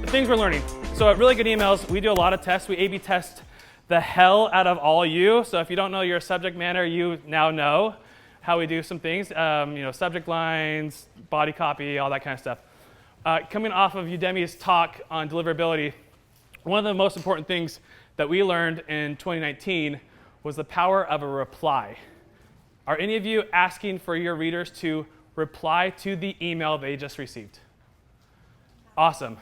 things we're learning. So at Really Good Emails, we do a lot of tests. We A/B test the hell out of all you. So if you don't know your subject matter, you now know how we do some things. Subject lines, body copy, all that kind of stuff. Coming off of Udemy's talk on deliverability, one of the most important things that we learned in 2019 was the power of a reply. Are any of you asking for your readers to reply to the email they just received? Awesome.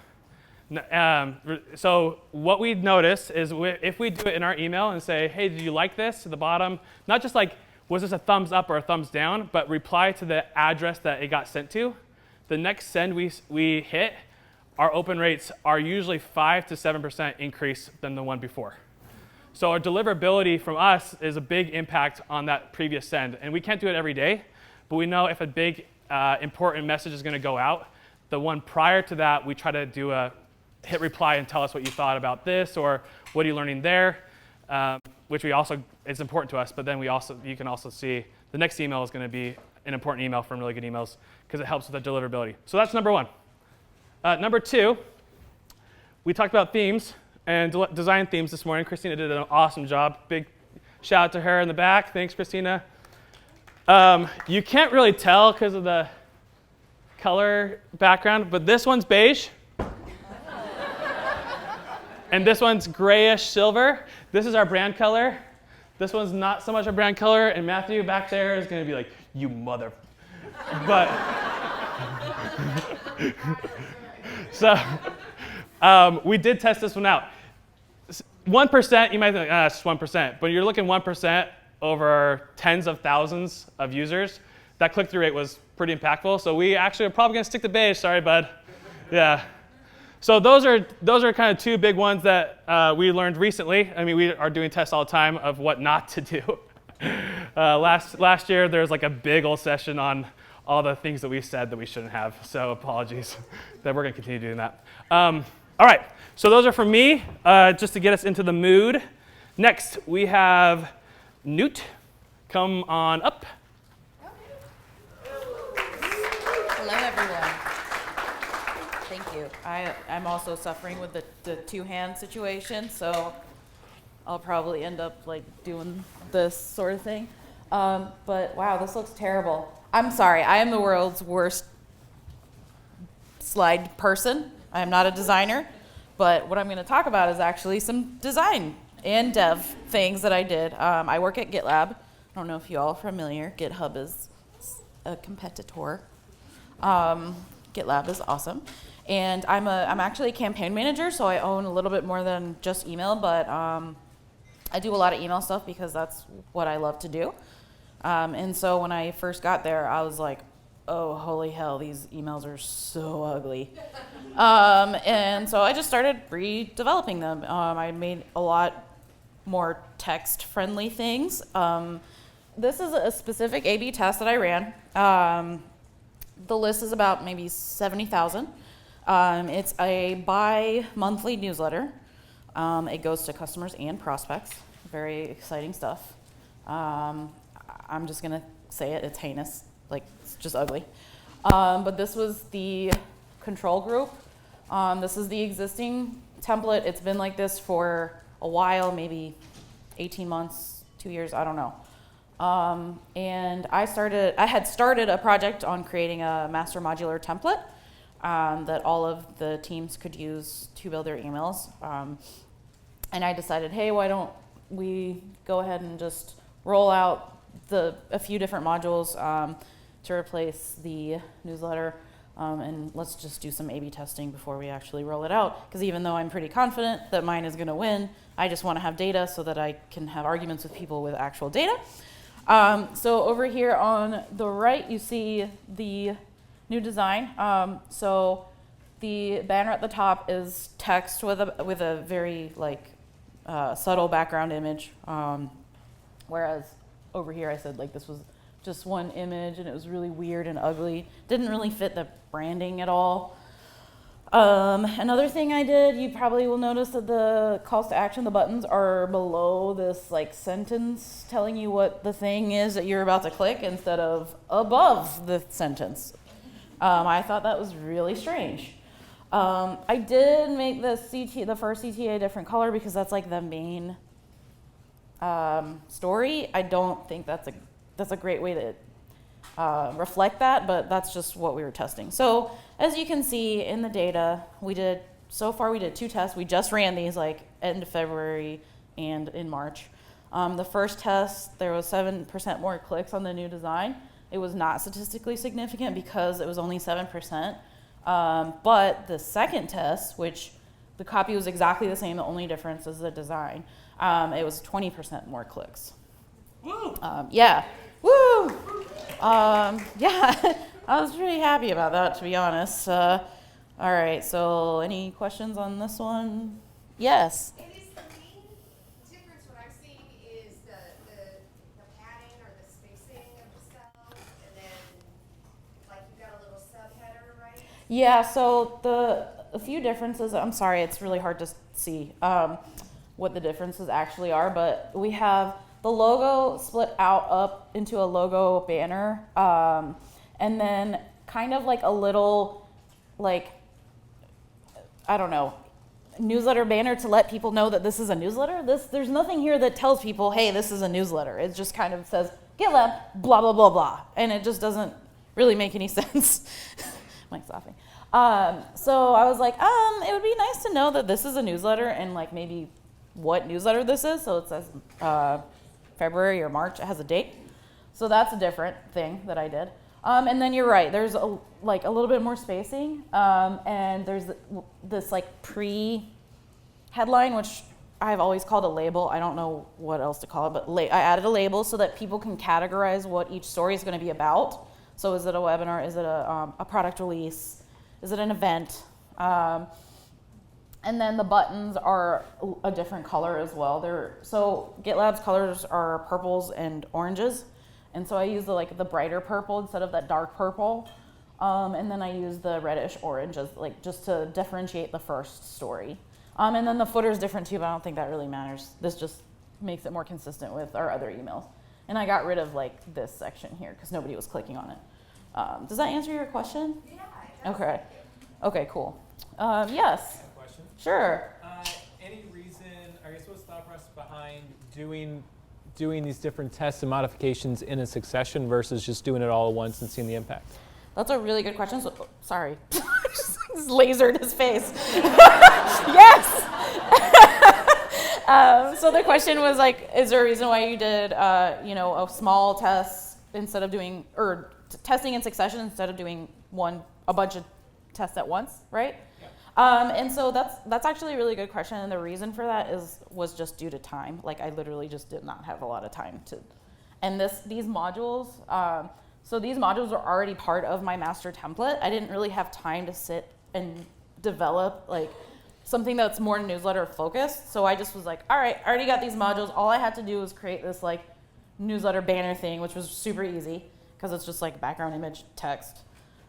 So what we notice is if we do it in our email and say, hey, did you like this to the bottom? Not just like, was this a thumbs up or a thumbs down, but reply to the address that it got sent to. The next send we hit, our open rates are usually 5 to 7% increase than the one before. So our deliverability from us is a big impact on that previous send. And we can't do it every day, but we know if a big important message is going to go out, the one prior to that, we try to do a hit reply and tell us what you thought about this or what are you learning there, which is important to us. But then you can also see the next email is going to be an important email from Really Good Emails because it helps with the deliverability. So that's number one. Number two, we talked about themes and design themes this morning. Christina did an awesome job. Big shout out to her in the back. Thanks, Christina. You can't really tell because of the color background, but this one's beige. And this one's grayish silver. This is our brand color. This one's not so much a brand color, and Matthew back there is going to be like, you mother. But so we did test this one out. 1%, you might think, it's 1%, but you're looking 1% over tens of thousands of users. That click-through rate was pretty impactful. So we actually are probably going to stick to beige. Sorry, bud. Yeah. So those are kind of two big ones that we learned recently. I mean, we are doing tests all the time of what not to do. Last year, there was like a big old session on all the things that we said that we shouldn't have. So apologies that we're going to continue doing that. All right. So those are from me, just to get us into the mood. Next, we have Nout. Come on up. Hello, everyone. Thank you. I'm also suffering with the two-hand situation, so I'll probably end up like doing this sort of thing. But wow, this looks terrible. I'm sorry. I am the world's worst slide person. I am not a designer, but what I'm going to talk about is actually some design and dev things that I did. I work at Gitlab. I don't know if you all are familiar. GitHub is a competitor. GitLab is awesome. And I'm actually a campaign manager, so I own a little bit more than just email, but I do a lot of email stuff because that's what I love to do. And so when I first got there, I was like, oh, holy hell, these emails are so ugly. And so I just started redeveloping them. I made a lot more text-friendly things. This is a specific A/B test that I ran. The list is about maybe 70,000. It's a bi-monthly newsletter. It goes to customers and prospects. Very exciting stuff. I'm just going to say it. It's heinous. Like, it's just ugly. But this was the control group. This is the existing template. It's been like this for a while, maybe 18 months, 2 years, I don't know. And I had started a project on creating a master modular template that all of the teams could use to build their emails. And I decided, hey, why don't we go ahead and just roll out a few different modules to replace the newsletter, and let's just do some A/B testing before we actually roll it out. Because even though I'm pretty confident that mine is going to win, I just want to have data so that I can have arguments with people with actual data. So over here on the right, you see the new design. So the banner at the top is text with a very subtle background image, whereas over here I said this was just one image and it was really weird and ugly. Didn't really fit the branding at all. Another thing I did, you probably will notice that the calls to action, the buttons are below this sentence telling you what the thing is that you're about to click instead of above the sentence. I thought that was really strange. I did make the first CTA a different color because that's like the main story. I don't think that's a great way to reflect that, but that's just what we were testing. So as you can see in the data, so far we did 2 tests. We just ran these like end of February and in March. The first test, there was 7% more clicks on the new design. It was not statistically significant because it was only 7%. But the second test, which the copy was exactly the same, the only difference is the design, it was 20% more clicks. Woo! Yeah. Woo! Yeah, I was pretty happy about that, to be honest. All right, so any questions on this one? Yes? It is the main difference. What I'm seeing is the padding or the spacing of the cells, and then like you've got a little subheader, right? Yeah, so a few differences, I'm sorry, it's really hard to see what the differences actually are, but we have the logo split out up into a logo banner, and then kind of like a little, like, I don't know, newsletter banner to let people know that this is a newsletter. There's nothing here that tells people, hey, this is a newsletter. It just kind of says, Gitlab, blah, blah, blah, blah. And it just doesn't really make any sense. Mike's laughing. So I was like, it would be nice to know that this is a newsletter and like maybe what newsletter this is. So it says February or March. It has a date. So that's a different thing that I did. And then you're right. There's a little bit more spacing, and there's this like pre-headline, which I've always called a label. I don't know what else to call it, but I added a label so that people can categorize what each story is going to be about. So is it a webinar? Is it a product release? Is it an event? And then the buttons are a different color as well. So GitLab's colors are purples and oranges. And so I use the brighter purple instead of that dark purple. And then I use the reddish orange as just to differentiate the first story. And then the footer is different too, but I don't think that really matters. This just makes it more consistent with our other emails. And I got rid of this section here because nobody was clicking on it. Does that answer your question? Yeah. It does. Okay. Okay, cool. Yes. Question? Sure. Any reason, I guess, what's the thought process behind doing these different tests and modifications in a succession versus just doing it all at once and seeing the impact? That's a really good question. So, sorry. Just lasered his face. Yes! So the question was is there a reason why you did, a small test instead of doing, or testing in succession instead of doing a bunch of tests at once, right? Yeah. And so that's actually a really good question, and the reason for that was just due to time. I literally just did not have a lot of time to, and these modules. So these modules are already part of my master template. I didn't really have time to sit and develop something that's more newsletter focused. So I just was like, all right, I already got these modules. All I had to do was create this newsletter banner thing, which was super easy because it's just background image text.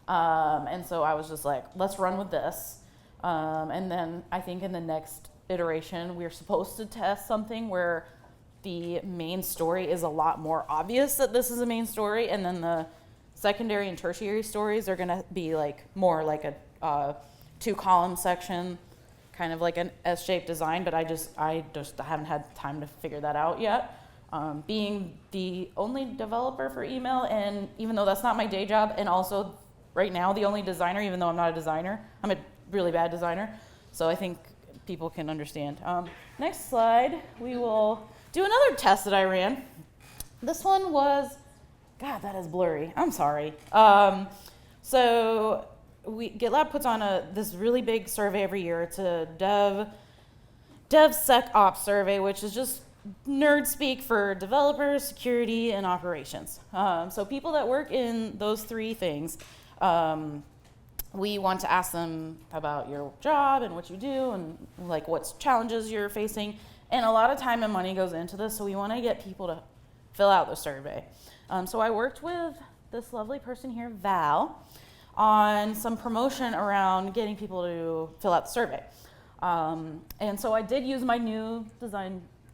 And so I was just like, let's run with this. And then I think in the next iteration, we're supposed to test something where the main story is a lot more obvious that this is a main story, and then the secondary and tertiary stories are going to be more like a 2-column section, kind of like an S-shaped design, but I just haven't had time to figure that out yet. Being the only developer for email, and even though that's not my day job, and also right now the only designer, even though I'm not a designer, I'm a really bad designer, so I think people can understand. Next slide, we will do another test that I ran. This one was, God, that is blurry. I'm sorry. So GitLab puts on this really big survey every year. It's a DevSecOps survey, which is just nerd speak for developers, security, and operations. So people that work in those 3 things, we want to ask them about your job and what you do and what challenges you're facing. And a lot of time and money goes into this, so we want to get people to fill out the survey. So I worked with this lovely person here, Val, on some promotion around getting people to fill out the survey. And so I did use my new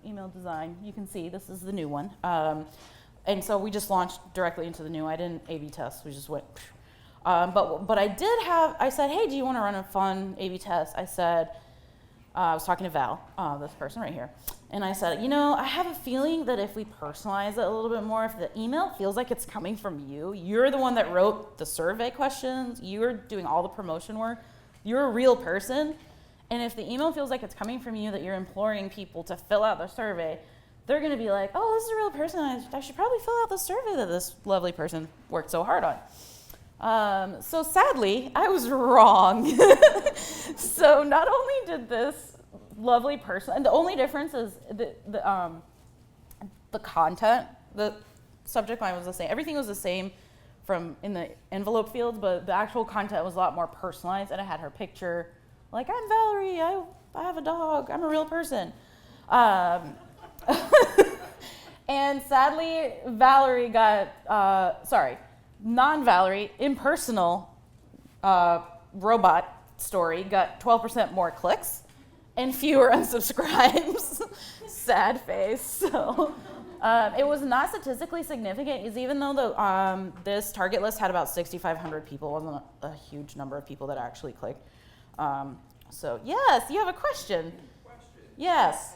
email design. You can see this is the new one. And so we just launched directly into the new. I didn't A/B test. We just went. But I said, hey, do you want to run a fun A/B test? I said, I was talking to Val, this person right here, and I said, I have a feeling that if we personalize it a little bit more, if the email feels like it's coming from you, you're the one that wrote the survey questions, you're doing all the promotion work, you're a real person, and if the email feels like it's coming from you, that you're imploring people to fill out the survey, they're going to be like, oh, this is a real person, I should probably fill out the survey that this lovely person worked so hard on. So sadly, I was wrong. So not only did this lovely person, and the only difference is the content, the subject line was the same. Everything was the same from in the envelope fields, but the actual content was a lot more personalized, and it had her picture, like, I'm Valerie, I have a dog, I'm a real person. And sadly, Valerie got, non-Valerie, impersonal robot story got 12% more clicks and fewer unsubscribes. Sad face. So it was not statistically significant, because even though this target list had about 6,500 people, it wasn't a huge number of people that actually clicked. So yes, you have a question. Yes.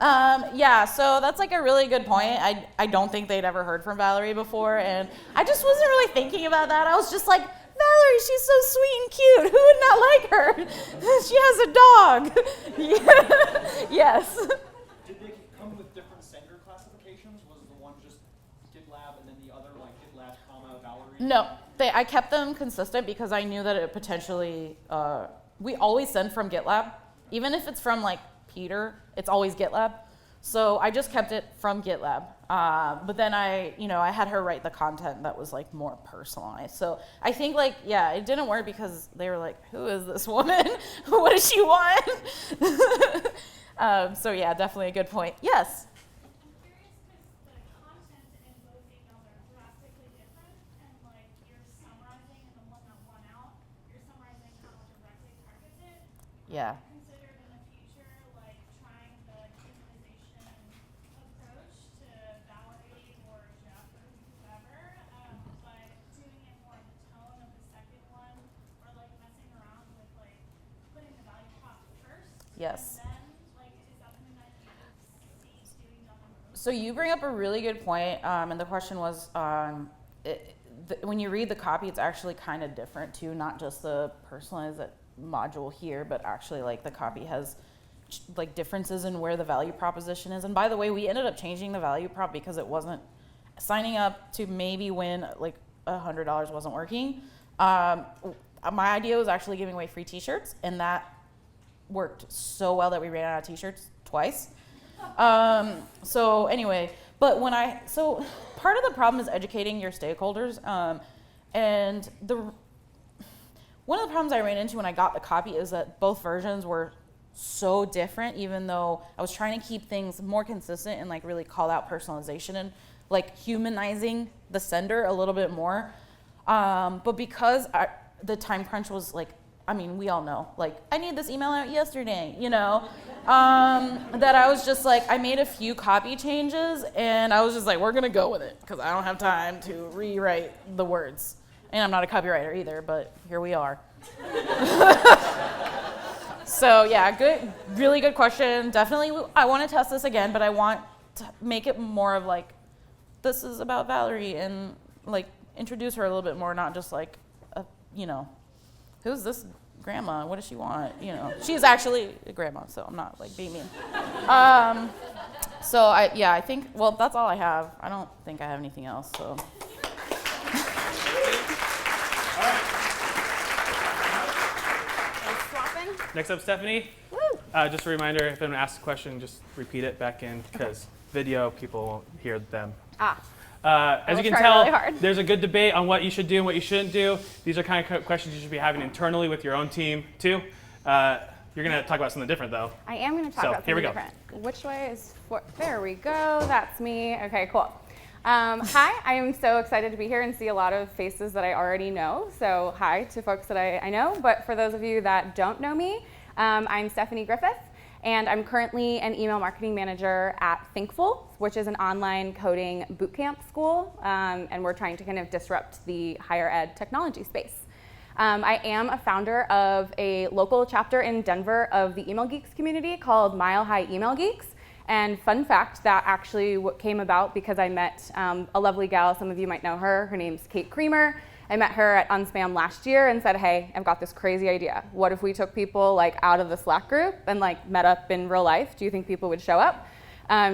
Yeah, so that's like a really good point. I don't think they'd ever heard from Valerie before, and I just wasn't really thinking about that. I was just like, Valerie, she's so sweet and cute. Who would not like her? She has a dog. Yeah. Yes. Did they come with different sender classifications? Was the one just Gitlab and then the other like Gitlab, Valerie? No, I kept them consistent because I knew that it potentially, we always send from Gitlab. Even if it's from like Peter, it's always Gitlab. So I just kept it from Gitlab. But then I had her write the content that was like more personalized. So I think like, yeah, it didn't work because they were like, who is this woman? What does she want? So yeah, definitely a good point. Yes? I'm curious because the content in both emails are drastically different, and like you're summarizing in the one that won out, you're summarizing how it directly targets it. Yeah. Considered in the future, like trying the humanization approach to Valerie or Jeff or whoever, but doing it more in the tone of the second one, or like messing around with like putting the value prop first. Yes. And then like is that something that you see doing down the road? So you bring up a really good point, and the question was, when you read the copy, it's actually kind of different too, not just the personalized module here, but actually like the copy has like differences in where the value proposition is. And by the way, we ended up changing the value prop because it wasn't signing up to maybe win like $100 wasn't working. My idea was actually giving away free t-shirts, and that worked so well that we ran out of t-shirts twice. So anyway, but so part of the problem is educating your stakeholders, and one of the problems I ran into when I got the copy is that both versions were so different, even though I was trying to keep things more consistent and like really call out personalization and like humanizing the sender a little bit more. But because the time crunch was like, I mean, we all know, like, I need this email out yesterday, that I was just like, I made a few copy changes, and I was just like, we're going to go with it, because I don't have time to rewrite the words. And I'm not a copywriter either, but here we are. So, yeah, really good question. Definitely, I want to test this again, but I want to make it more of like, this is about Valerie, and like, introduce her a little bit more, not just like, who's this grandma? What does she want? She's actually a grandma, so I'm not like being mean. So I think, well, that's all I have. I don't think I have anything else, so. Next up, Stephanie. Just a reminder, if anyone asks a question, just repeat it back in, because video, people won't hear them. As you can tell, there's a good debate on what you should do and what you shouldn't do. These are kind of questions you should be having internally with your own team, too. You're going to talk about something different, though. I am going to talk about something different. Which way is there we go. That's me. Okay, cool. Hi, I am so excited to be here and see a lot of faces that I already know. So hi to folks that I know. But for those of you that don't know me, I'm Stephanie Griffith. and I'm currently an email marketing manager at Thinkful, which is an online coding bootcamp school, and we're trying to kind of disrupt the higher ed technology space. I am a founder of a local chapter in Denver of the Email Geeks community called Mile High Email Geeks. And fun fact, that actually came about because I met a lovely gal, some of you might know her, her name's Kate Creamer. I met her at UNSPAM last year and said, hey, I've got this crazy idea. What if we took people like out of the Slack group and like met up in real life? Do you think people would show up?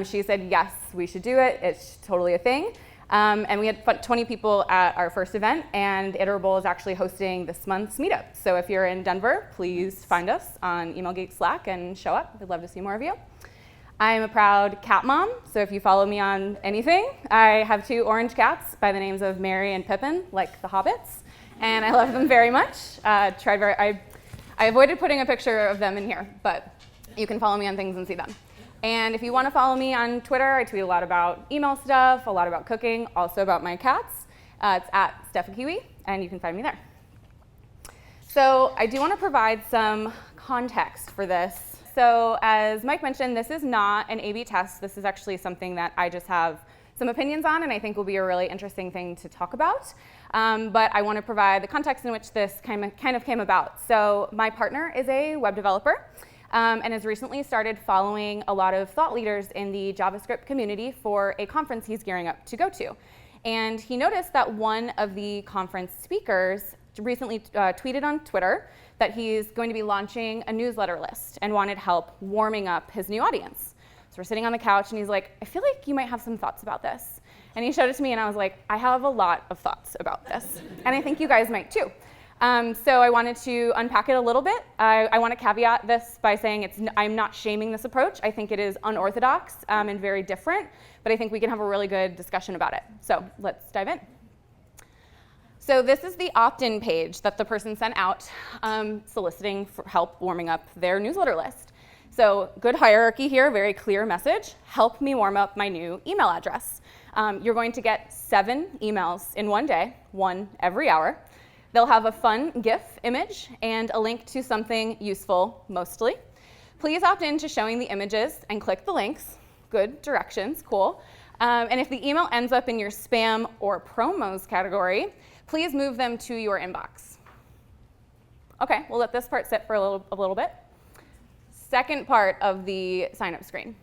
She said, yes, we should do it. It's totally a thing. And we had 20 people at our first event, and Iterable is actually hosting this month's meetup. So if you're in Denver, please find us on Email Geeks Slack and show up. We'd love to see more of you. I'm a proud cat mom, so if you follow me on anything, I have 2 orange cats by the names of Merry and Pippin, like the Hobbits, and I love them very much. I avoided putting a picture of them in here, but you can follow me on things and see them. And if you want to follow me on Twitter, I tweet a lot about email stuff, a lot about cooking, also about my cats. It's at Steph Kiwi, and you can find me there. So I do want to provide some context for this. So as Mike mentioned, this is not an A/B test. This is actually something that I just have some opinions on, and I think will be a really interesting thing to talk about. But I want to provide the context in which this kind of came about. So my partner is a web developer. And has recently started following a lot of thought leaders in the JavaScript community for a conference he's gearing up to go to. And he noticed that one of the conference speakers recently tweeted on Twitter that he's going to be launching a newsletter list and wanted help warming up his new audience. So we're sitting on the couch and he's like, I feel like you might have some thoughts about this. And he showed it to me and I was like, I have a lot of thoughts about this. And I think you guys might too. So I wanted to unpack it a little bit. I want to caveat this by saying I'm not shaming this approach. I think it is unorthodox and very different, but I think we can have a really good discussion about it. So let's dive in. So this is the opt-in page that the person sent out soliciting for help warming up their newsletter list. So good hierarchy here, very clear message. Help me warm up my new email address. You're going to get 7 emails in one day, 1 every hour. They'll have a fun GIF image and a link to something useful, mostly. Please opt in to showing the images and click the links. Good directions, cool. And if the email ends up in your spam or promos category, please move them to your inbox. Okay, we'll let this part sit for a little bit. Second part of the sign-up screen.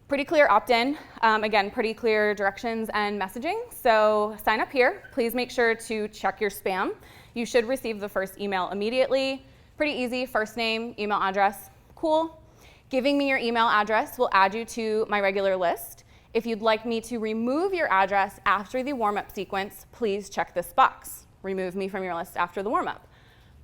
Pretty clear opt-in. Again, pretty clear directions and messaging. So sign up here. Please make sure to check your spam. You should receive the first email immediately. Pretty easy, first name, email address, cool. Giving me your email address will add you to my regular list. If you'd like me to remove your address after the warm-up sequence, please check this box. Remove me from your list after the warm-up.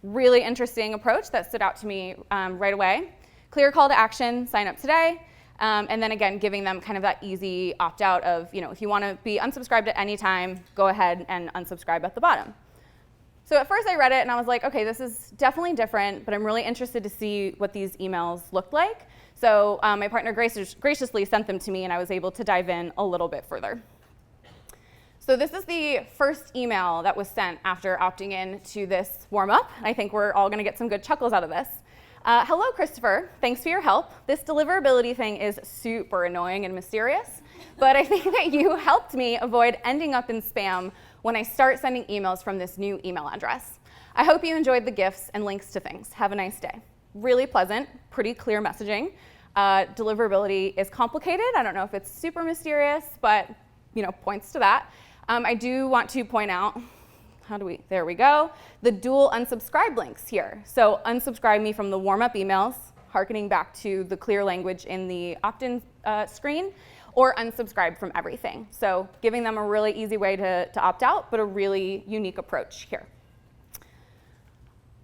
Really interesting approach that stood out to me right away. Clear call to action, sign up today. And then again, giving them kind of that easy opt-out of, if you want to be unsubscribed at any time, go ahead and unsubscribe at the bottom. So at first I read it and I was like, okay, this is definitely different, but I'm really interested to see what these emails looked like. So my partner graciously sent them to me and I was able to dive in a little bit further. So this is the first email that was sent after opting in to this warm-up. I think we're all going to get some good chuckles out of this. Hello, Christopher. Thanks for your help. This deliverability thing is super annoying and mysterious, but I think that you helped me avoid ending up in spam when I start sending emails from this new email address. I hope you enjoyed the GIFs and links to things. Have a nice day. Really pleasant, pretty clear messaging. Deliverability is complicated. I don't know if it's super mysterious, but points to that. I do want to point out, there we go, the dual unsubscribe links here. So unsubscribe me from the warm-up emails, hearkening back to the clear language in the opt-in screen, or unsubscribe from everything. So giving them a really easy way to opt out, but a really unique approach here.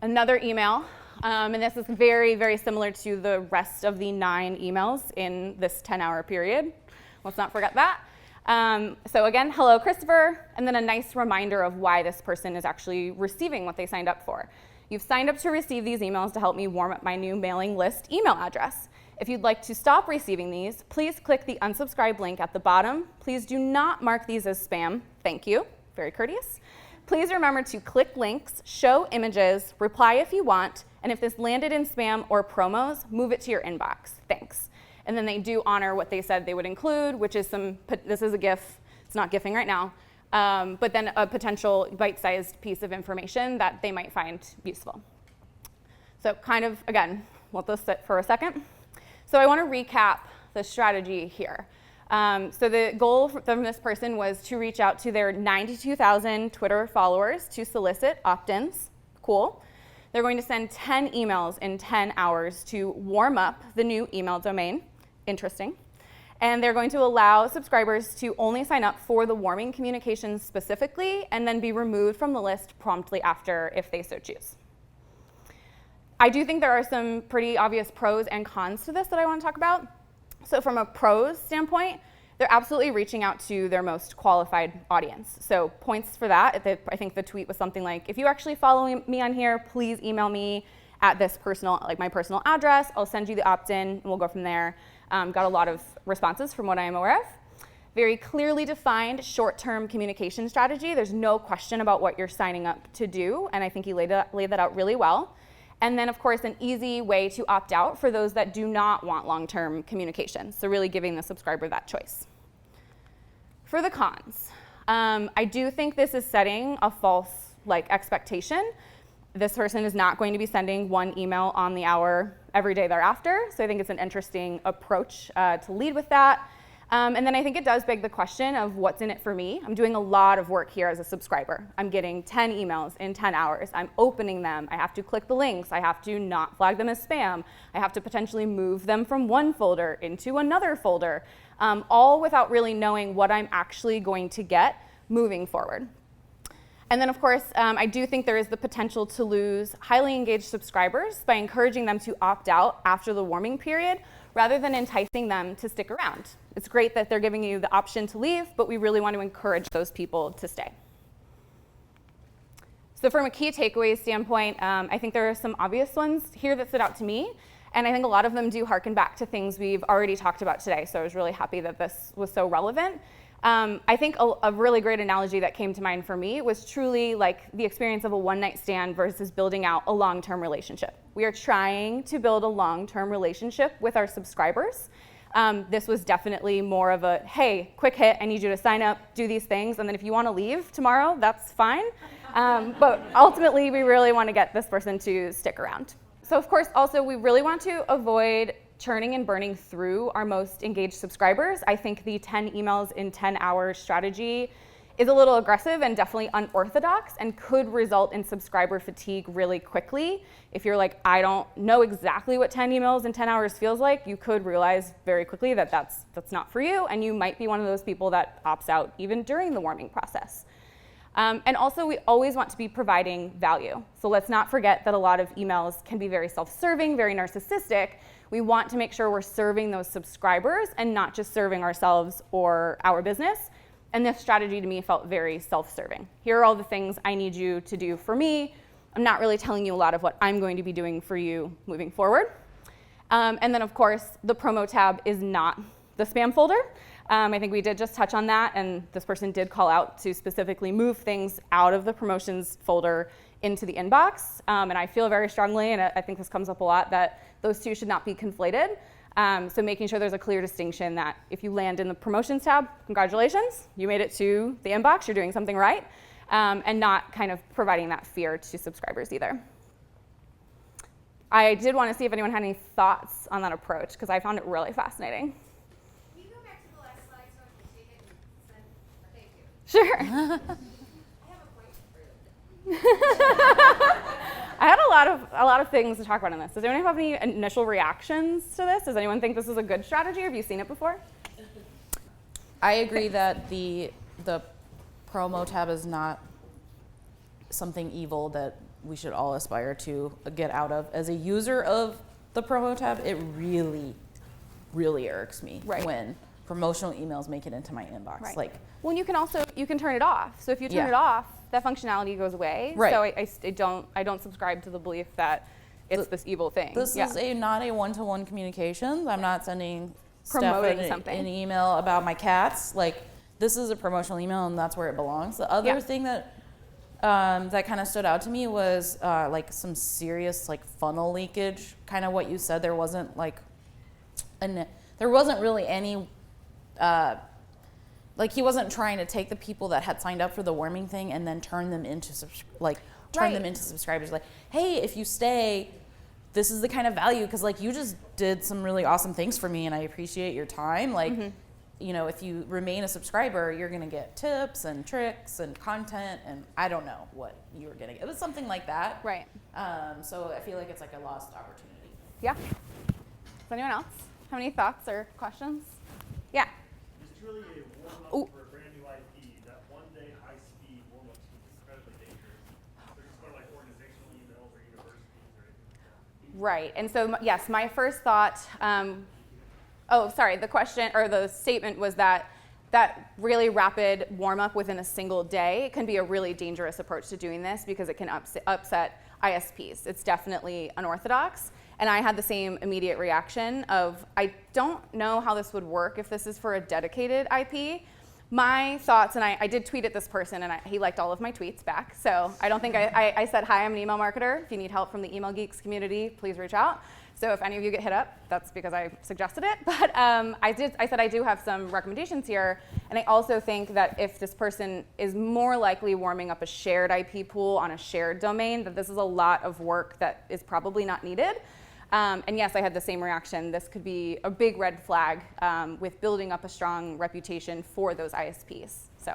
Another email, and this is very, very similar to the rest of the 9 emails in this 10-hour period. Let's not forget that. So again, hello, Christopher, and then a nice reminder of why this person is actually receiving what they signed up for. You've signed up to receive these emails to help me warm up my new mailing list email address. If you'd like to stop receiving these, please click the unsubscribe link at the bottom. Please do not mark these as spam. Thank you. Very courteous. Please remember to click links, show images, reply if you want, And if this landed in spam or promos, move it to your inbox. Thanks. And then they do honor what they said they would include, which is this is a GIF. It's not GIFing right now. But then a potential bite-sized piece of information that they might find useful. So kind of, again, let this sit for a second. So I want to recap the strategy here. So the goal from this person was to reach out to their 92,000 Twitter followers to solicit opt-ins. Cool. They're going to send 10 emails in 10 hours to warm up the new email domain. Interesting. And they're going to allow subscribers to only sign up for the warming communications specifically and then be removed from the list promptly after if they so choose. I do think there are some pretty obvious pros and cons to this that I want to talk about. So from a pros standpoint, they're absolutely reaching out to their most qualified audience. So points for that, I think the tweet was something like, if you actually follow me on here, please email me at this my personal address. I'll send you the opt-in and we'll go from there. Got a lot of responses from what I am aware of. Very clearly defined short-term communication strategy. There's no question about what you're signing up to do, and I think you laid that out really well. And then, of course, an easy way to opt out for those that do not want long-term communication. So really giving the subscriber that choice. For the cons, I do think this is setting a false expectation. This person is not going to be sending one email on the hour every day thereafter. So I think it's an interesting approach to lead with that. And then I think it does beg the question of what's in it for me. I'm doing a lot of work here as a subscriber. I'm getting 10 emails in 10 hours. I'm opening them. I have to click the links. I have to not flag them as spam. I have to potentially move them from one folder into another folder, all without really knowing what I'm actually going to get moving forward. And then, of course, I do think there is the potential to lose highly engaged subscribers by encouraging them to opt out after the warming period rather than enticing them to stick around. It's great that they're giving you the option to leave, but we really want to encourage those people to stay. So from a key takeaways standpoint, I think there are some obvious ones here that stood out to me, and I think a lot of them do harken back to things we've already talked about today, so I was really happy that this was so relevant. I think a really great analogy that came to mind for me was truly like the experience of a one-night stand versus building out a long-term relationship. We are trying to build a long-term relationship with our subscribers. This was definitely more of a, hey, quick hit, I need you to sign up, do these things, and then if you want to leave tomorrow, that's fine. But ultimately, we really want to get this person to stick around. So of course, also, we really want to avoid churning and burning through our most engaged subscribers. I think the 10 emails in 10 hours strategy is a little aggressive and definitely unorthodox and could result in subscriber fatigue really quickly. If you're like, I don't know exactly what 10 emails in 10 hours feels like, you could realize very quickly that that's not for you, and you might be one of those people that opts out even during the warming process. And also, we always want to be providing value. So let's not forget that a lot of emails can be very self-serving, very narcissistic. We want to make sure we're serving those subscribers and not just serving ourselves or our business. And this strategy to me felt very self-serving. Here are all the things I need you to do for me. I'm not really telling you a lot of what I'm going to be doing for you moving forward. And then, of course, the promo tab is not the spam folder. I think we did just touch on that, and this person did call out to specifically move things out of the promotions folder into the inbox. And I feel very strongly, and I think this comes up a lot, that those two should not be conflated. So making sure there's a clear distinction that if you land in the promotions tab, congratulations, you made it to the inbox, you're doing something right, and not kind of providing that fear to subscribers either. I did want to see if anyone had any thoughts on that approach, because I found it really fascinating. Can you go back to the last slide so I can take it and send? Thank you. Sure. I have a point for you. I had a lot of things to talk about in this. Does anyone have any initial reactions to this? Does anyone think this is a good strategy, or have you seen it before? I agree that the promo tab is not something evil that we should all aspire to get out of. As a user of the promo tab, it really, really irks me when promotional emails make it into my inbox. Right. Like, well, you can turn it off. So if you turn it off, that functionality goes away. Right. So I don't subscribe to the belief that it's this evil thing. This is not a one-to-one communication. I'm not sending promoting Steph an email about my cats. Like, this is a promotional email, and that's where it belongs. The other thing that that kind of stood out to me was like some serious like funnel leakage. Kind of what you said. There wasn't like, there wasn't really any. Like he wasn't trying to take the people that had signed up for the warming thing and then turn them into subscribers. Like, hey, if you stay, this is the kind of value, because like you just did some really awesome things for me and I appreciate your time. Like, you know, if you remain a subscriber, you're gonna get tips and tricks and content, and I don't know what you were gonna get. It was something like that. Right. So I feel like it's like a lost opportunity. Yeah. Does anyone else have any thoughts or questions? Yeah. It's truly a warm-up for a brand new IP. That one-day high-speed warm-up is incredibly dangerous. They're just going like organizational emails or universities or anything. Right. And so, yes, my first thought, the question or the statement was that really rapid warm-up within a single day can be a really dangerous approach to doing this because it can upset ISPs. It's definitely unorthodox. And I had the same immediate reaction of, I don't know how this would work if this is for a dedicated IP. My thoughts, and I did tweet at this person, and he liked all of my tweets back. So I don't think I said, hi, I'm an email marketer. If you need help from the Email Geeks community, please reach out. So if any of you get hit up, that's because I suggested it. But I said I do have some recommendations here. And I also think that if this person is more likely warming up a shared IP pool on a shared domain, that this is a lot of work that is probably not needed. And yes, I had the same reaction. This could be a big red flag with building up a strong reputation for those ISPs. So,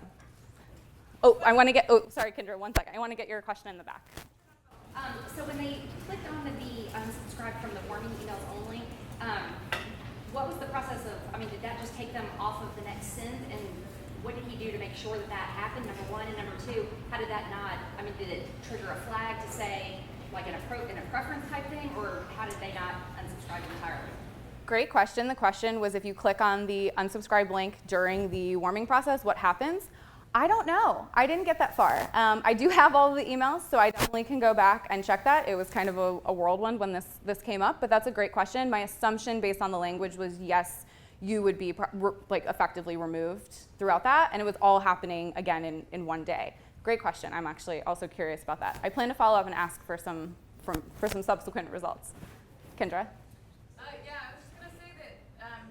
sorry, Kendra, 1 second. I want to get your question in the back. So when they clicked on the unsubscribe from the warming emails only, what was the process of, did that just take them off of the next send? And what did he do to make sure that that happened, number one? And number two, how did that not, did it trigger a flag to say, like in a preference type thing, or how did they not unsubscribe entirely? Great question. The question was, if you click on the unsubscribe link during the warming process, what happens? I don't know. I didn't get that far. I do have all of the emails, so I definitely can go back and check that. It was kind of a whirlwind when this came up, but that's a great question. My assumption based on the language was yes, you would be effectively removed throughout that, and it was all happening again in one day. Great question. I'm actually also curious about that. I plan to follow up and ask for some subsequent results. Kendra? Yeah, I was just going to say that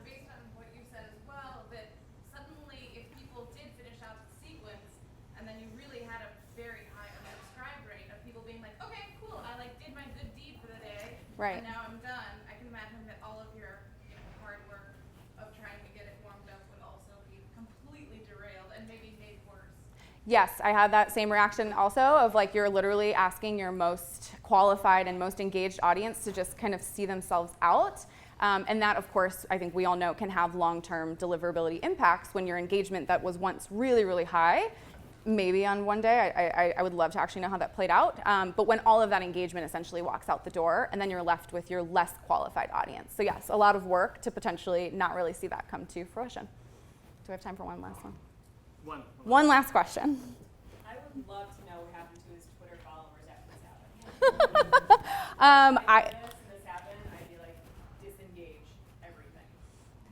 based on what you said as well, that suddenly if people did finish out the sequence and then you really had a very high unsubscribe rate of people being like, okay, cool, I did my good deed for the day, right. And now I'm done, I can imagine that all of your hard work of trying to get it warmed up would also be completely derailed and maybe made worse. Yes, I had that same reaction also of you're literally asking your most qualified and most engaged audience to just kind of see themselves out. And that, of course, I think we all know can have long-term deliverability impacts when your engagement that was once really, really high, maybe on one day, I would love to actually know how that played out. But when all of that engagement essentially walks out the door, and then you're left with your less qualified audience. So yes, a lot of work to potentially not really see that come to fruition. Do we have time for one last one? One last question. I would love to know what happened to his Twitter followers after this happened. This happened, I'd be disengage everything.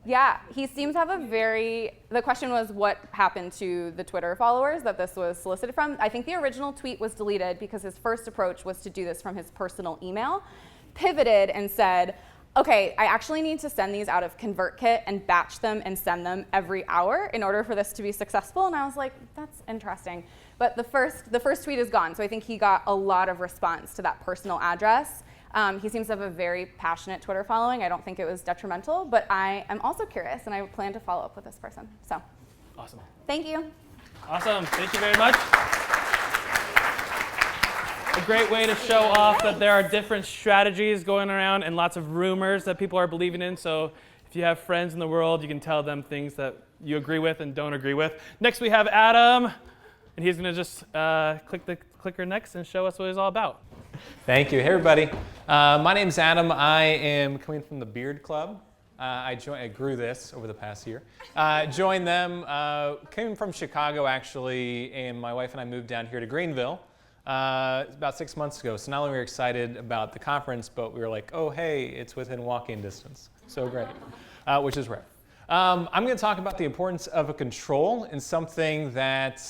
Yeah, he seems to have the question was what happened to the Twitter followers that this was solicited from. I think the original tweet was deleted because his first approach was to do this from his personal email, pivoted and said, okay, I actually need to send these out of ConvertKit and batch them and send them every hour in order for this to be successful. And I was like, that's interesting. But the first tweet is gone. So I think he got a lot of response to that personal address. He seems to have a very passionate Twitter following. I don't think it was detrimental, but I am also curious and I plan to follow up with this person. So, awesome. Thank you. Awesome. Thank you very much. A great way to show off that there are different strategies going around and lots of rumors that people are believing in. So if you have friends in the world, you can tell them things that you agree with and don't agree with. Next we have Adam, and he's going to just click the clicker next and show us what it's all about. Thank you. Hey, everybody. My name's Adam. I am coming from the Beard Club. I grew this over the past year. Joined them, came from Chicago, actually, and my wife and I moved down here to Greenville. About 6 months ago. So not only were we excited about the conference, but we were like, oh, hey, it's within walking distance. So great, which is rare. I'm going to talk about the importance of a control in something that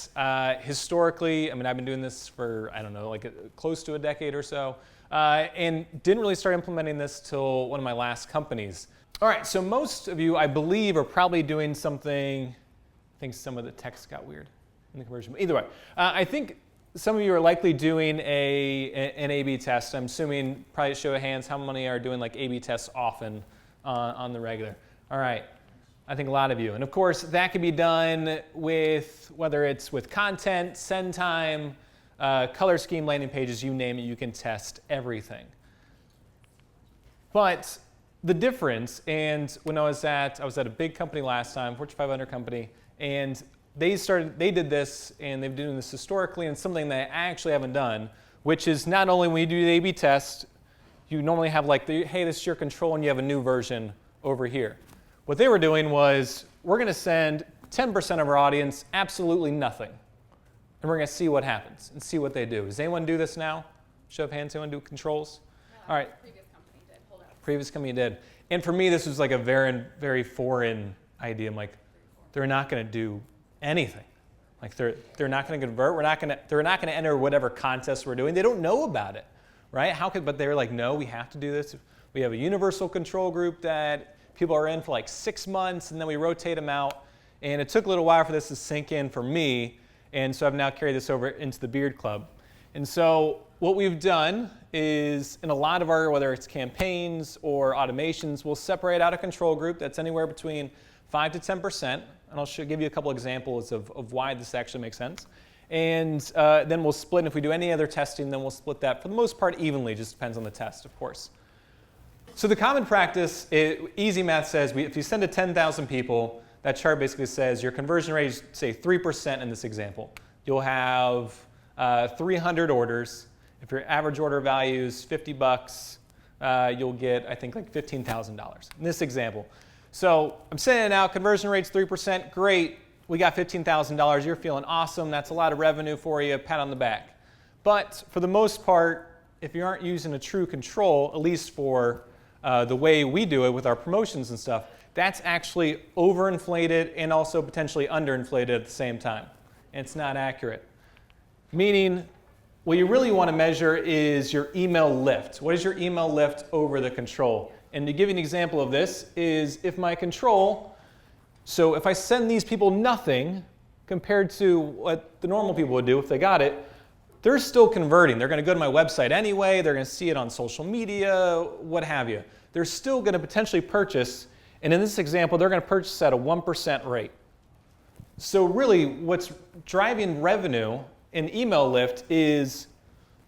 historically, I mean, I've been doing this for, I don't know, like close to a decade or so, and didn't really start implementing this till one of my last companies. All right, so most of you, I believe, are probably doing something, I think some of the text got weird in the conversion. Either way, I think some of you are likely doing an A/B test. I'm assuming, probably show of hands, how many are doing like A/B tests often on the regular? All right, I think a lot of you. And of course, that can be done with, whether it's with content, send time, color scheme, landing pages, you name it, you can test everything. But the difference, and when I was at a big company last time, Fortune 500 company, and they did this, and they've been doing this historically, and something that I actually haven't done, which is not only when you do the A/B test, you normally have like, hey, this is your control, and you have a new version over here. What they were doing was, we're going to send 10% of our audience absolutely nothing, and we're going to see what happens and see what they do. Does anyone do this now? Show of hands, anyone do controls? No, all right. Previous company did. Hold on. Previous company did. And for me, this was like a very, very foreign idea. I'm like, they're not going to do anything. Like they're not going to convert. They're not going to enter whatever contest we're doing. They don't know about it, right? But they were like, no, we have to do this. We have a universal control group that people are in for like 6 months, and then we rotate them out. And it took a little while for this to sink in for me, and so I've now carried this over into the Beard Club. And so what we've done is, in a lot of our, whether it's campaigns or automations, we'll separate out a control group that's anywhere between 5 to 10%, and I'll give you a couple examples of why this actually makes sense. And then we'll split, and if we do any other testing, then we'll split that for the most part evenly, just depends on the test, of course. So the common practice, easy math says, if you send to 10,000 people, that chart basically says your conversion rate is, say, 3% in this example. You'll have 300 orders. If your average order value is $50, you'll get, I think, like $15,000 in this example. So I'm sending it out, conversion rate's 3%, great. We got $15,000, you're feeling awesome, that's a lot of revenue for you, pat on the back. But for the most part, if you aren't using a true control, at least for the way we do it with our promotions and stuff, that's actually overinflated and also potentially underinflated at the same time. And it's not accurate. Meaning, what you really want to measure is your email lift. What is your email lift over the control? And to give you an example of this is if my control, so if I send these people nothing compared to what the normal people would do if they got it, they're still converting. They're going to go to my website anyway. They're going to see it on social media, what have you. They're still going to potentially purchase. And in this example, they're going to purchase at a 1% rate. So really, what's driving revenue in email lift is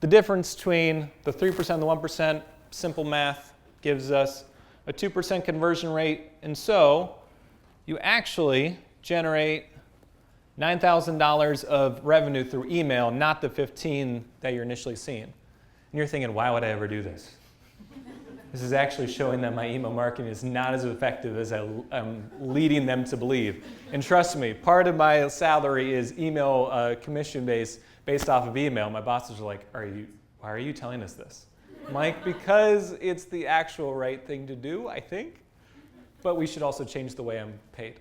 the difference between the 3% and the 1%. Simple math gives us a 2% conversion rate. And so you actually generate $9,000 of revenue through email, not the 15 that you're initially seeing. And you're thinking, why would I ever do this? This is actually showing that my email marketing is not as effective as I'm leading them to believe. And trust me, part of my salary is email commission based off of email. My bosses are like, why are you telling us this? I'm like, because it's the actual right thing to do, I think. But we should also change the way I'm paid.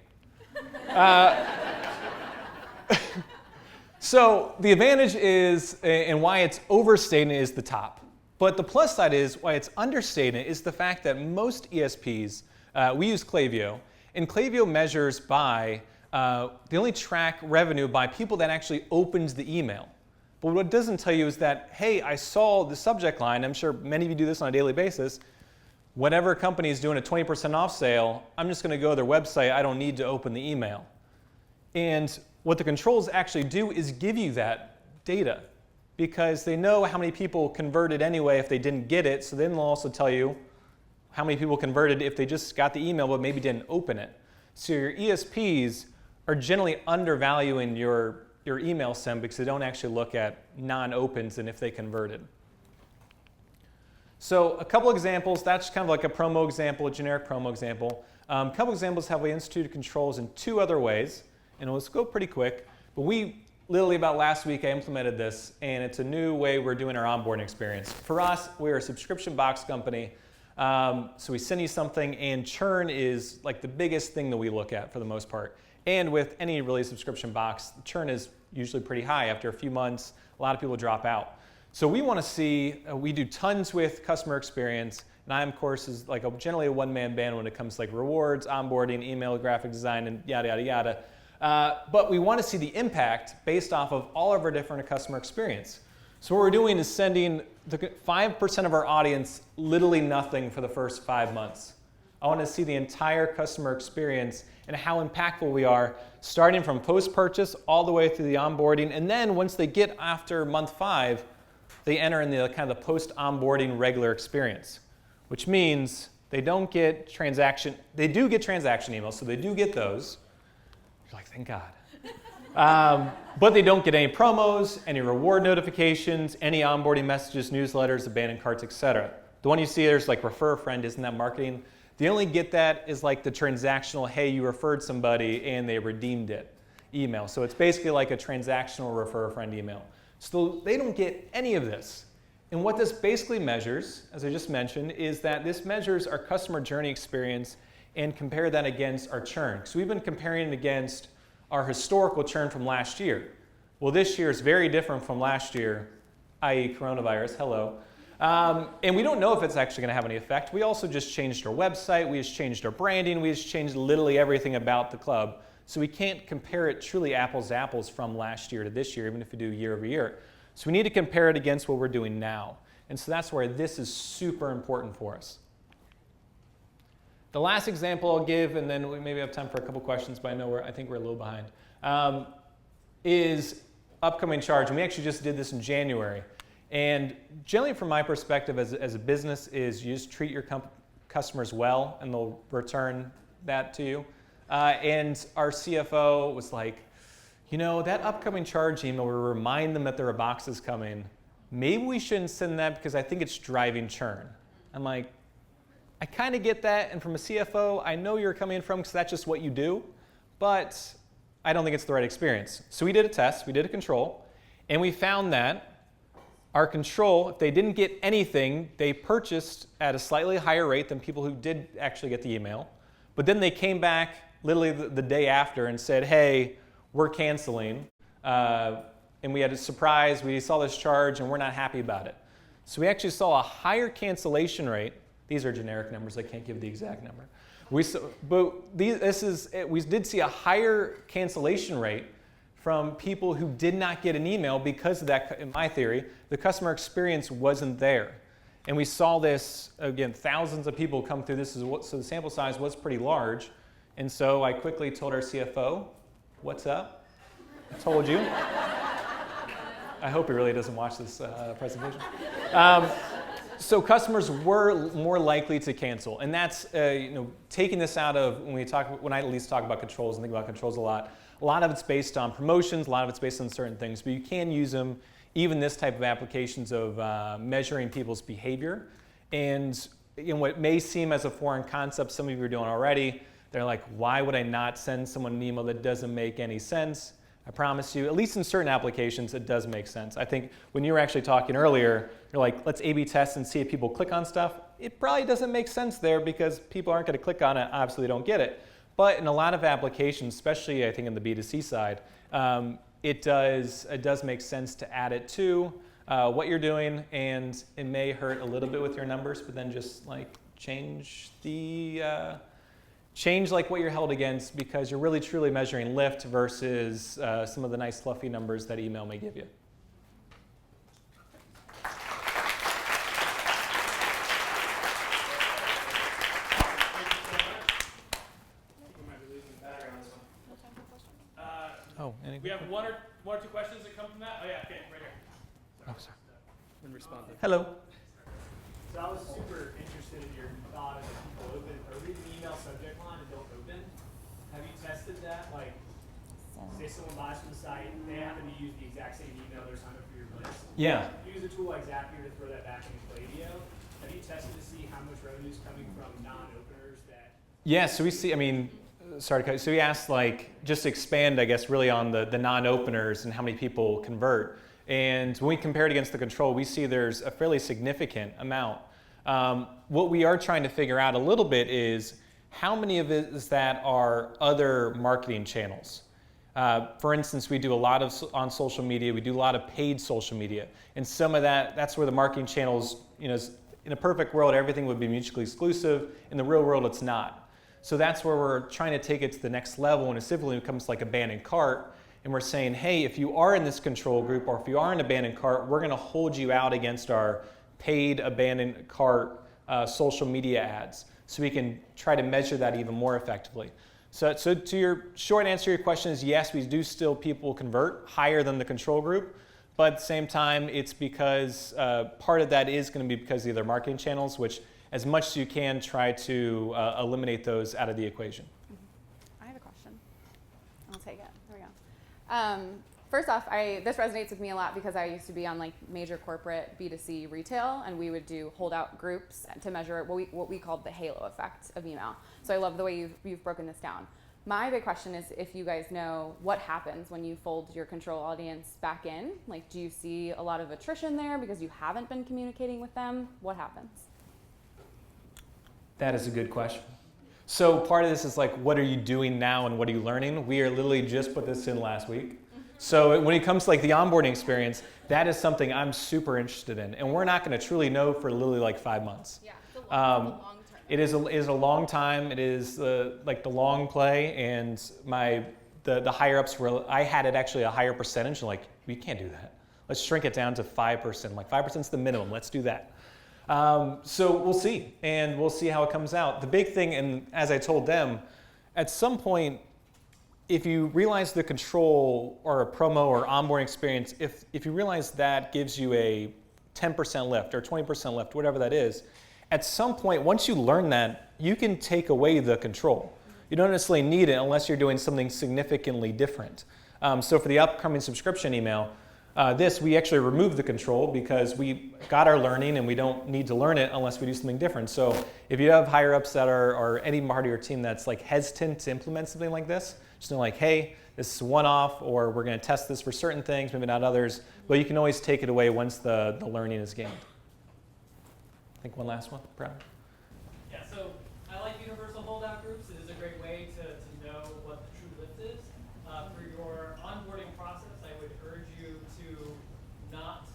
So the advantage is, and why it's overstated, is the top. But the plus side is, why it's understated, is the fact that most ESPs, we use Klaviyo, and Klaviyo measures by, they only track revenue by people that actually opened the email. But what it doesn't tell you is that, hey, I saw the subject line, I'm sure many of you do this on a daily basis, whenever a company is doing a 20% off sale, I'm just going to go to their website, I don't need to open the email. And what the controls actually do is give you that data, because they know how many people converted anyway if they didn't get it, so then they'll also tell you how many people converted if they just got the email but maybe didn't open it. So your ESPs are generally undervaluing your email send because they don't actually look at non-opens and if they converted. So a couple examples, that's kind of like a promo example, a generic promo example. A couple examples how we instituted controls in 2 other ways, and let's go pretty quick. But we, literally about last week, I implemented this, and it's a new way we're doing our onboarding experience. For us, we're a subscription box company. So we send you something, and churn is like the biggest thing that we look at for the most part. And with any really subscription box, churn is usually pretty high. After a few months, a lot of people drop out. So we want to see, we do tons with customer experience, and I, of course, is like generally a one-man band when it comes to like rewards, onboarding, email, graphic design, and yada, yada, yada. But we want to see the impact based off of all of our different customer experience. So what we're doing is sending 5% of our audience literally nothing for the first 5 months. I want to see the entire customer experience and how impactful we are, starting from post-purchase all the way through the onboarding. And then once they get after month 5, they enter in the kind of the post-onboarding regular experience, which means they don't get transaction, they do get transaction emails, so they do get those. You're like, thank God. But they don't get any promos, any reward notifications, any onboarding messages, newsletters, abandoned carts, etc. The one you see there's like refer a friend, isn't that marketing? They only get that is like the transactional, hey, you referred somebody and they redeemed it email. So it's basically like a transactional refer a friend email. So they don't get any of this. And what this basically measures, as I just mentioned, is that this measures our customer journey experience and compare that against our churn. So we've been comparing it against our historical churn from last year. Well, this year is very different from last year, i.e. coronavirus, hello. And we don't know if it's actually going to have any effect. We also just changed our website, we just changed our branding, we just changed literally everything about the club. So we can't compare it truly apples to apples from last year to this year, even if we do year over year. So we need to compare it against what we're doing now. And so that's where this is super important for us. The last example I'll give, and then we maybe have time for a couple questions, but I think we're a little behind, is upcoming charge. And we actually just did this in January. And generally from my perspective as a business is you just treat your customers well and they'll return that to you. And our CFO was like, you know, that upcoming charge email will remind them that there are boxes coming. Maybe we shouldn't send that because I think it's driving churn. I'm like, I kind of get that, and from a CFO, I know you're coming from because that's just what you do, but I don't think it's the right experience. So we did a test, we did a control, and we found that our control, if they didn't get anything, they purchased at a slightly higher rate than people who did actually get the email, but then they came back literally the day after and said, hey, we're canceling, and we had a surprise, we saw this charge, and we're not happy about it. So we actually saw a higher cancellation rate. These are generic numbers, I can't give the exact number. We did see a higher cancellation rate from people who did not get an email because of that, in my theory, the customer experience wasn't there. And we saw this, again, thousands of people come through this, so the sample size was pretty large. And so I quickly told our CFO, what's up? I told you. I hope he really doesn't watch this presentation. So customers were more likely to cancel, and that's taking this out of when I at least talk about controls and think about controls a lot. A lot of it's based on promotions, a lot of it's based on certain things, but you can use them, even this type of applications of measuring people's behavior. And what may seem as a foreign concept, some of you are doing already. They're like, why would I not send someone an email that doesn't make any sense? I promise you, at least in certain applications, it does make sense. I think when you were actually talking earlier, you're like, let's A/B test and see if people click on stuff. It probably doesn't make sense there because people aren't going to click on it, obviously they don't get it. But in a lot of applications, especially I think in the B2C side, it does make sense to add it to what you're doing, and it may hurt a little bit with your numbers, but then just like change like what you're held against, because you're really truly measuring lift versus some of the nice fluffy numbers that email may give you. We have one or two questions that come from that. Oh yeah, okay, right here. Oh, sorry. And respond. Hello. So I was super interested in your thought of if people open or read the email subject line and don't open. Have you tested that? Like, say someone buys from the site, they happen to use the exact same email they're signed up for your list. Yeah. Use a tool like Zapier to throw that back into Klaviyo. Have you tested to see how much revenue is coming from non-openers that? Yeah, so we see, sorry to cut you. So we asked, like, just expand, I guess, really on the non-openers and how many people convert. And when we compare it against the control, we see there's a fairly significant amount. What we are trying to figure out a little bit is how many of it is that are other marketing channels. For instance, we do a lot on social media. We do a lot of paid social media, and some of that's where the marketing channels, in a perfect world, everything would be mutually exclusive. In the real world, it's not. So that's where we're trying to take it to the next level, and it simply becomes like abandoned cart. And we're saying, hey, if you are in this control group or if you are in abandoned cart, we're going to hold you out against our paid abandoned cart social media ads, so we can try to measure that even more effectively. So to your short answer to your question is yes, we do still people convert higher than the control group, but at the same time, it's because part of that is going to be because of their marketing channels, which as much as you can try to eliminate those out of the equation. I have a question. I'll take it. There we go. First off, this resonates with me a lot because I used to be on like major corporate B2C retail, and we would do holdout groups to measure what we called the halo effect of email. So I love the way you've broken this down. My big question is if you guys know what happens when you fold your control audience back in. Like, do you see a lot of attrition there because you haven't been communicating with them? What happens? That is a good question. So part of this is like, what are you doing now and what are you learning? We are literally just put this in last week. So when it comes to like the onboarding experience, that is something I'm super interested in. And we're not going to truly know for literally like 5 months. Yeah, it's a long term. It is a long time. It is like the long play. And the higher ups I had it actually a higher percentage. Like, we can't do that. Let's shrink it down to 5%. Like 5% is the minimum. Let's do that. So we'll see. And we'll see how it comes out. The big thing, and as I told them, at some point, if you realize the control or a promo or onboarding experience, if you realize that gives you a 10% lift or 20% lift, whatever that is, at some point, once you learn that, you can take away the control. You don't necessarily need it unless you're doing something significantly different. So for the upcoming subscription email, we actually removed the control because we got our learning and we don't need to learn it unless we do something different. So if you have higher ups that are any part of your team that's like hesitant to implement something like this, just know like, hey, this is one-off, or we're going to test this for certain things, maybe not others, but you can always take it away once the learning is gained. I think one last one, Brad. Yeah, so I like universal holdout groups. It is a great way to know what the true lift is. For your onboarding process, I would urge you to not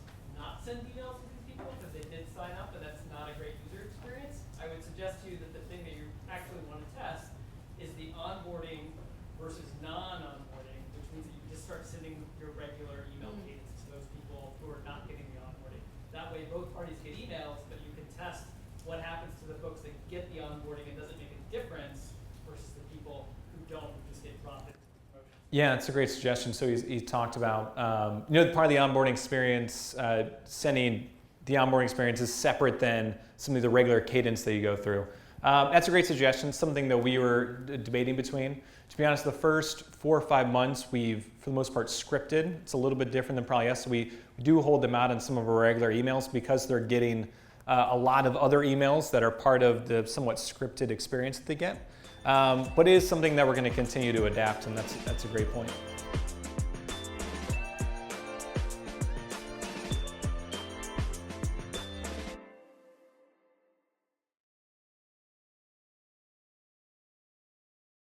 send emails to these people because they did sign up and that's not a great user experience. I would suggest to you that the thing that you actually want to test is the onboarding versus non-onboarding, which means that you just start sending your regular email cadence to those people who are not getting the onboarding. That way both parties get emails, but you can test what happens to the folks that get the onboarding and doesn't make a difference versus the people who don't, who just get dropped into the promotion. Yeah, it's a great suggestion. So he talked about, part of the onboarding experience, sending the onboarding experience is separate than some of the regular cadence that you go through. That's a great suggestion, something that we were debating between. To be honest, the first 4 or 5 months we've, for the most part, scripted. It's a little bit different than probably us. We do hold them out in some of our regular emails because they're getting a lot of other emails that are part of the somewhat scripted experience that they get. But it is something that we're going to continue to adapt, and that's a great point.